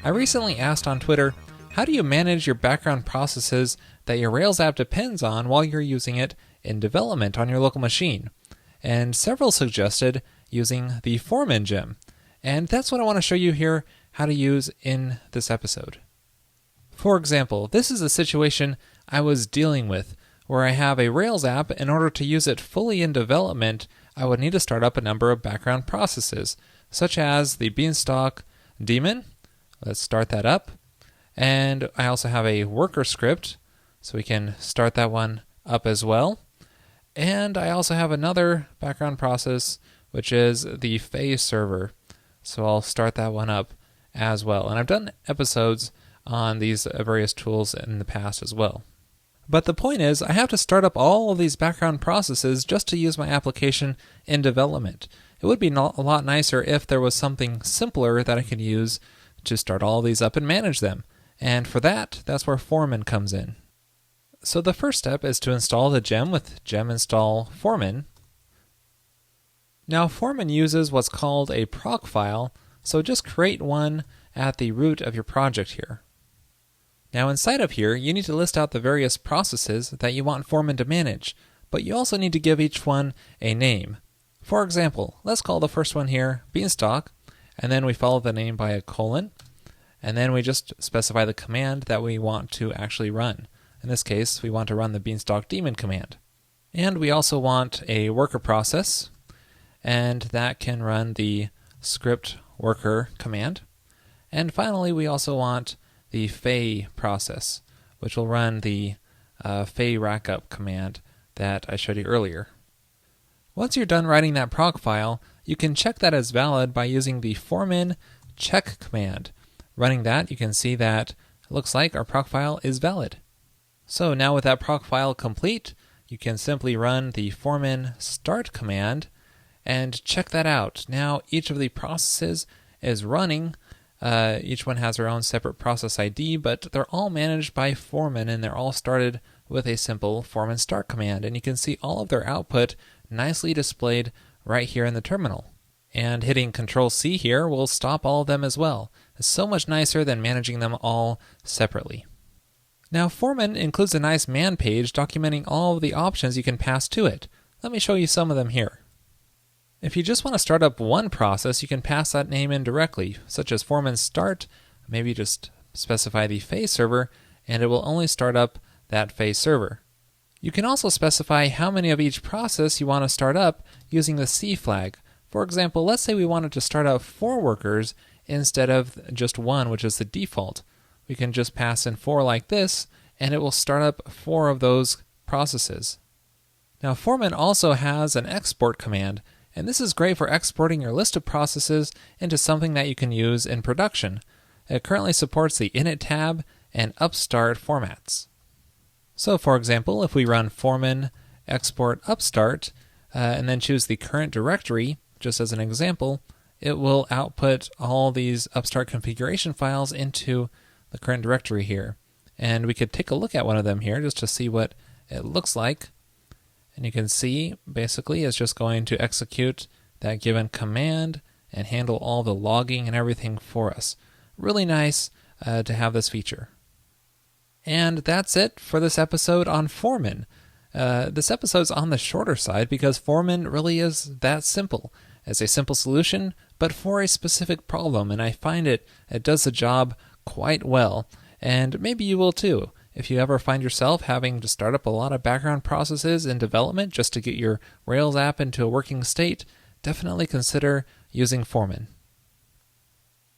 I recently asked on Twitter, how do you manage your background processes that your Rails app depends on while you're using it in development on your local machine? And several suggested using the Foreman gem. And that's what I want to show you here how to use in this episode. For example, this is a situation I was dealing with where I have a Rails app. In order to use it fully in development, I would need to start up a number of background processes, such as the Beanstalk daemon. Let's start that up. And I also have a worker script, so we can start that one up as well. And I also have another background process, which is the phase server. So I'll start that one up as well. And I've done episodes on these various tools in the past as well. But the point is, I have to start up all of these background processes just to use my application in development. It would be a lot nicer if there was something simpler that I could use to start all these up and manage them. And for that, that's where Foreman comes in. So the first step is to install the gem with gem install Foreman. Now Foreman uses what's called a proc file, so just create one at the root of your project here. Now inside of here, you need to list out the various processes that you want Foreman to manage, but you also need to give each one a name. For example, let's call the first one here Beanstalk, and then we follow the name by a colon, and then we just specify the command that we want to actually run. In this case, we want to run the Beanstalk daemon command. And we also want a worker process, and that can run the script worker command. And finally, we also want the fay process, which will run the fay rackup command that I showed you earlier. Once you're done writing that proc file, you can check that as valid by using the foreman check command. Running that, you can see that it looks like our proc file is valid. So now with that proc file complete, you can simply run the foreman start command and check that out. Now each of the processes is running. Each one has their own separate process ID, but they're all managed by Foreman, and they're all started with a simple Foreman start command. And you can see all of their output nicely displayed right here in the terminal. And hitting Control-C here will stop all of them as well. It's so much nicer than managing them all separately. Now Foreman includes a nice man page documenting all of the options you can pass to it. Let me show you some of them here. If you just want to start up one process, you can pass that name in directly, such as Foreman start. Maybe just specify the phase server, and it will only start up that phase server. You can also specify how many of each process you want to start up using the C flag. For example, let's say we wanted to start up 4 workers instead of just 1, which is the default. We can just pass in 4 like this, and it will start up 4 of those processes. Now Foreman also has an export command, and this is great for exporting your list of processes into something that you can use in production. It currently supports the init tab and upstart formats. So for example, if we run foreman export upstart and then choose the current directory, just as an example, it will output all these upstart configuration files into the current directory here. And we could take a look at one of them here just to see what it looks like. And you can see, basically, it's just going to execute that given command and handle all the logging and everything for us. Really nice to have this feature. And that's it for this episode on Foreman. This episode's on the shorter side because Foreman really is that simple. It's a simple solution, but for a specific problem, and I find it does the job quite well. And maybe you will too. If you ever find yourself having to start up a lot of background processes in development just to get your Rails app into a working state, definitely consider using Foreman.